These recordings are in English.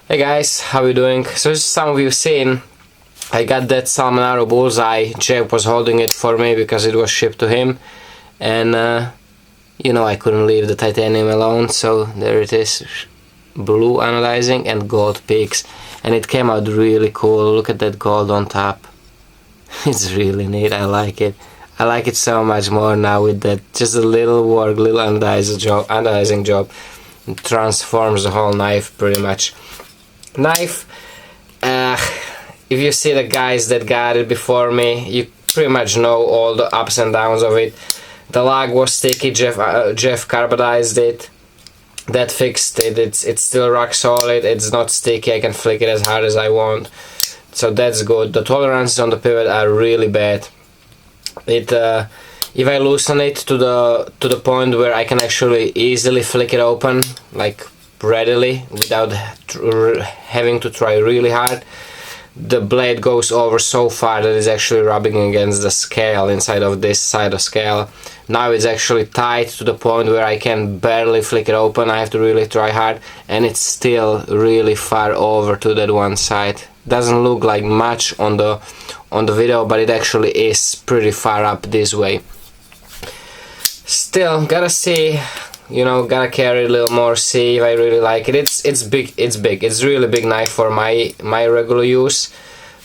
Hey guys, how you doing? So as some of you seen, I got that Salmonaro Bullseye. Jeff was holding it for me because it was shipped to him, and you know, I couldn't leave the titanium alone, so there it is, blue anodizing and gold peaks, and it came out really cool. Look at that gold on top. It's really neat. I like it. I like it so much more now with that just a little work, little anodizing job. It transforms the whole knife pretty much. Knife, if you see the guys that got it before me, you pretty much know all the ups and downs of it. The lug was sticky. Jeff carbonized it. That fixed it. It's still rock solid. It's not sticky. I can flick it as hard as I want, so that's good. The tolerances on the pivot are really bad. If I loosen it to the point where I can actually easily flick it open, like readily, without having to try really hard, the blade goes over so far that it's actually rubbing against the scale inside of this side of scale. Now it's actually tight to the point where I can barely flick it open. I have to really try hard, and it's still really far over to that one side. Doesn't look like much on the video, but it actually is pretty far up this way. Still gotta see, you know, gotta carry a little more, see if I really like it. It's big. It's really big knife for my regular use,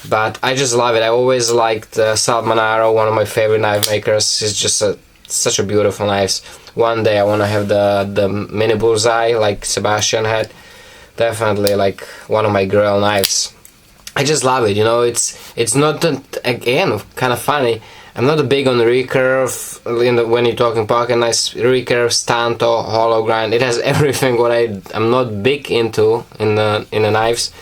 but I just love it. I always liked Salmonaro, one of my favorite knife makers. It's just such a beautiful knife. One day I want to have the mini Bullseye like Sebastian had. Definitely like one of my girl knives. I just love it, you know. It's not, again, kind of funny. I'm not a big on recurve when you're talking pocket knives. Recurve, stanto, hollow grind. It has everything what I'm not big into in the knives,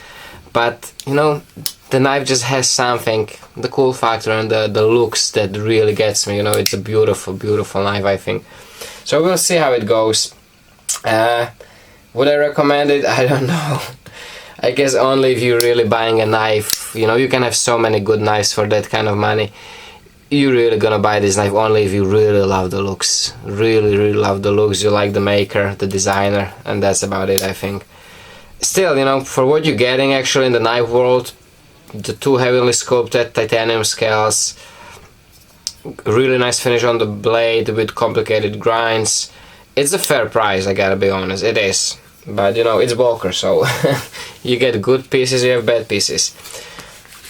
but you know, the knife just has something, the cool factor and the looks that really gets me. You know, it's a beautiful, beautiful knife, I think. So we'll see how it goes. Would I recommend it? I don't know. I guess only if you're really buying a knife. You know, you can have so many good knives for that kind of money. You're really gonna buy this knife only if you really love the looks. Really love the looks. You like the maker, the designer, and that's about it, I think. Still, you know, for what you're getting actually in the knife world, the two heavily sculpted titanium scales, really nice finish on the blade with complicated grinds. It's a fair price, I gotta be honest. It is. But you know, it's Walker, so you get good pieces, you have bad pieces.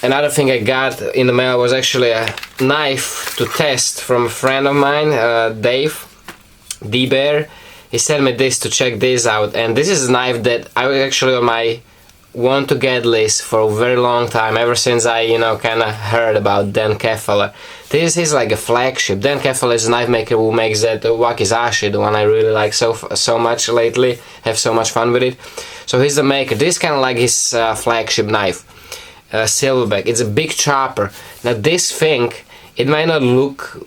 Another thing I got in the mail was actually a knife to test from a friend of mine, Dave, D-Bear. He sent me this to check this out, and this is a knife that I was actually on my want to get list for a very long time, ever since I, you know, kind of heard about Dan Keffeler. This is like a flagship. Dan Keffeler is a knife maker who makes that wakizashi, the one I really like so much lately, have so much fun with it. So he's the maker. This is kind of like his flagship knife, Silverback. It's a big chopper. Now this thing, it might not look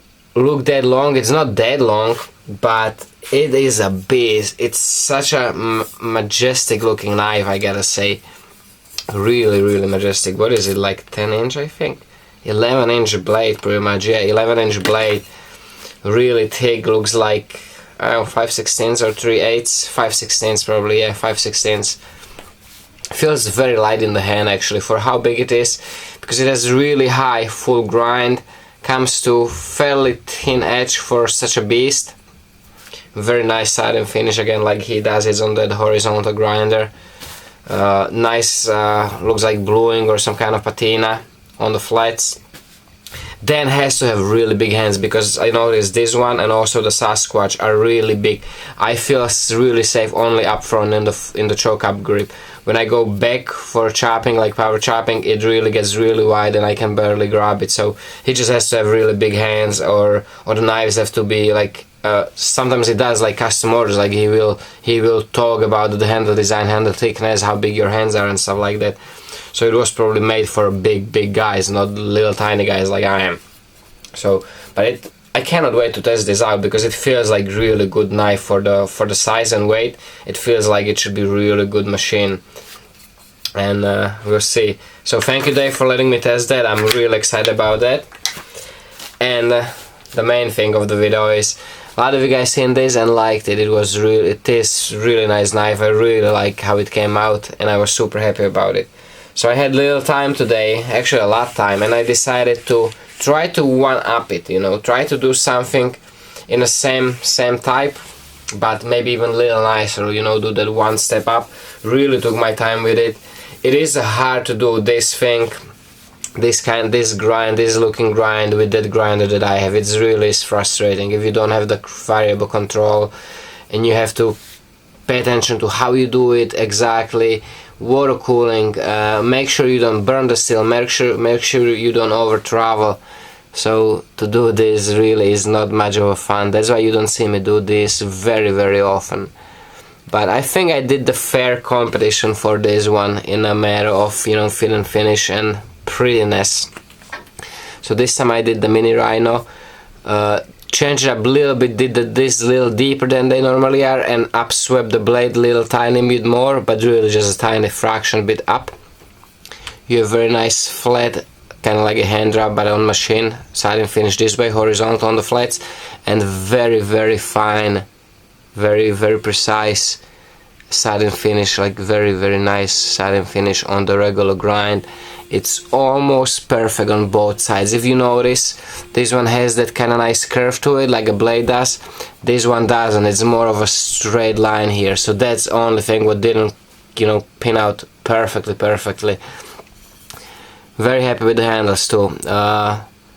that long. It's not that long, but it is a beast. It's such a majestic looking knife, I gotta say. Really majestic. What is it, like 10 inch, I think? 11 inch blade, pretty much. Yeah, 11 inch blade. Really thick. Looks like, I don't know, 5/16 or 3/8. 5/16 probably, yeah, 5/16. Feels very light in the hand actually for how big it is, because it has really high full grind. Comes to fairly thin edge for such a beast. Very nice side and finish again, like he does it on that horizontal grinder. Nice, looks like bluing or some kind of patina on the flats. Dan has to have really big hands, because I noticed this one and also the Sasquatch are really big. I feel really safe only up front in the choke up grip. When I go back for chopping, like power chopping, it really gets really wide and I can barely grab it. So he just has to have really big hands, or the knives have to be like, sometimes he does like custom orders, like he will talk about the handle design, handle thickness, how big your hands are and stuff like that. So it was probably made for big guys, not little tiny guys like I am. So, but I cannot wait to test this out, because it feels like really good knife for the size and weight. It feels like it should be really good machine, and we'll see. So thank you, Dave, for letting me test that. I'm really excited about that. And the main thing of the video is A lot of you guys seen this and liked it. It is really nice knife. I really like how it came out, and I was super happy about it. So I had little time today, actually a lot of time, and I decided to try to one-up it, you know, try to do something in the same type, but maybe even a little nicer, you know, do that one step up. Really took my time with it. It is hard to do this thing, this looking grind with that grinder that I have. It's really frustrating if you don't have the variable control, and you have to pay attention to how you do it exactly. Water cooling, make sure you don't burn the steel, make sure you don't over travel. So to do this really is not much of a fun. That's why you don't see me do this very often. But I think I did the fair competition for this one in a matter of, you know, fit and finish and prettiness. So this time I did the mini Rhino, changed it up a little bit, did this a little deeper than they normally are, and upswept the blade a little tiny bit more, but really just a tiny fraction bit up. You have very nice flat, kind of like a hand drop but on machine, side and finish this way, horizontal on the flats, and very fine, very precise side and finish, like very nice side and finish on the regular grind. It's almost perfect on both sides. If you notice, this one has that kind of nice curve to it, like a blade does. This one doesn't. It's more of a straight line here. So that's the only thing what didn't, you know, pin out perfectly. Very happy with the handles too.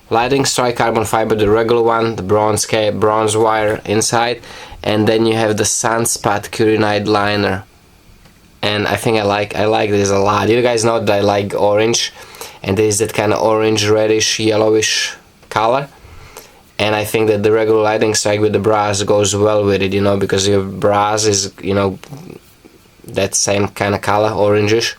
Lightning strike carbon fiber, the regular one, the bronze wire inside, and then you have the Sunspot Curinite liner. And I think I like this a lot. You guys know that I like orange, and this is that kind of orange, reddish, yellowish color. And I think that the regular lightning strike with the brass goes well with it, you know, because your brass is, you know, that same kind of color, orangish,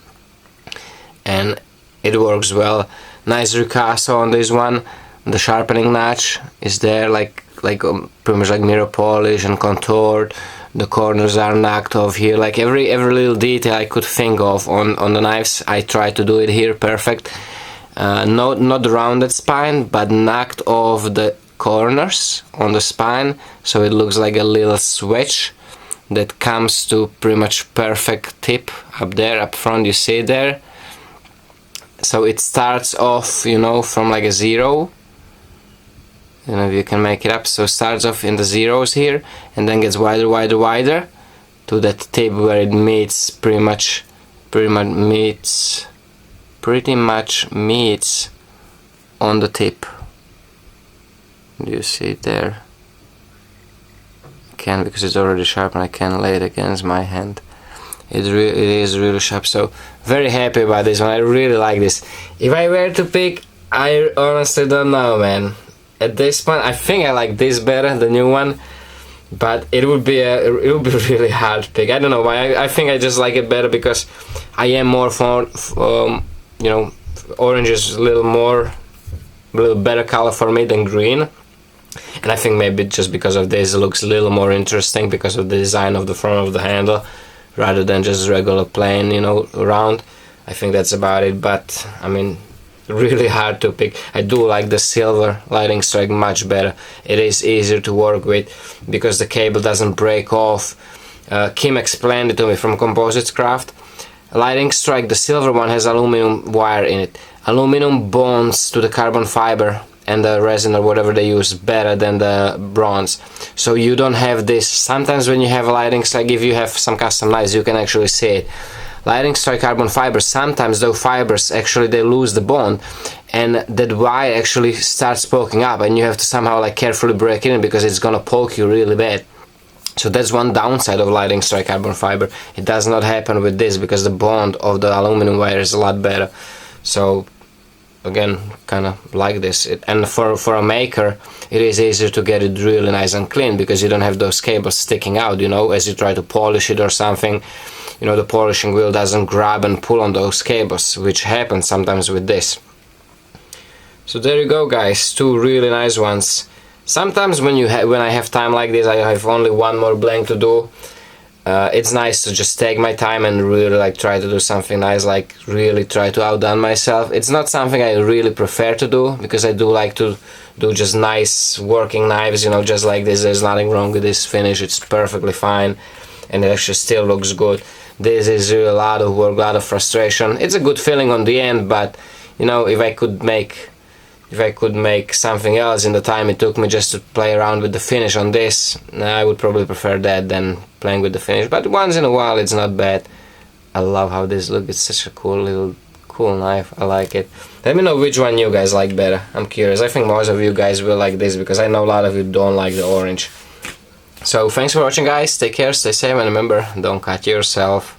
and it works well. Nice ricasso on this one. The sharpening notch is there, like pretty much like mirror polish and contoured. The corners are knocked off here, like every little detail I could think of on the knives, I try to do it here perfect. Not the rounded spine, but knocked off the corners on the spine, so it looks like a little switch that comes to pretty much perfect tip up there, up front, you see there. So it starts off, you know, from like a 0. You know, if you can make it up, so it starts off in the zeros here, and then gets wider to that tip where it meets pretty much meets on the tip. Do you see it there? I can't, because it's already sharp and I can't lay it against my hand. It is really sharp. So very happy about this one. I really like this. If I were to pick, I honestly don't know, man. At this point, I think I like this better, the new one, but it would be really hard to pick. I don't know why. I think I just like it better because I am more for you know, orange is a little better color for me than green, and I think maybe just because of this it looks a little more interesting because of the design of the front of the handle rather than just regular plain, you know, round. I think that's about it. But I mean, really hard to pick. I do like the silver lightning strike much better. It is easier to work with because the cable doesn't break off. Kim explained it to me from Composites Craft. Lightning strike, the silver one, has aluminum wire in it. Aluminum bonds to the carbon fiber and the resin or whatever they use better than the bronze, so you don't have this. Sometimes when you have a lightning strike, if you have some custom knives, you can actually see it. Lightning strike carbon fiber, sometimes those fibers actually they lose the bond, and that wire actually starts poking up, and you have to somehow like carefully break it in because it's gonna poke you really bad. So that's one downside of lightning strike carbon fiber. It does not happen with this because the bond of the aluminum wire is a lot better. So again, kind of like this. And for a maker, it is easier to get it really nice and clean because you don't have those cables sticking out, you know, as you try to polish it or something. You know, the polishing wheel doesn't grab and pull on those cables, which happens sometimes with this. So there you go, guys, two really nice ones. Sometimes when I have time like this, I have only one more blank to do. it's nice to just take my time and really like try to do something nice, like really try to outdone myself. It's not something I really prefer to do, because I do like to do just nice working knives, you know, just like this. There's nothing wrong with this finish, it's perfectly fine, and it actually still looks good. This is really a lot of work, a lot of frustration. It's a good feeling on the end, but you know, if I could make something else in the time it took me just to play around with the finish on this, I would probably prefer that than playing with the finish. But once in a while it's not bad. I love how this looks. It's such a cool knife. I like it. Let me know which one you guys like better. I'm curious. I think most of you guys will like this, because I know a lot of you don't like the orange. So thanks for watching, guys. Take care, stay safe, and remember, don't cut yourself.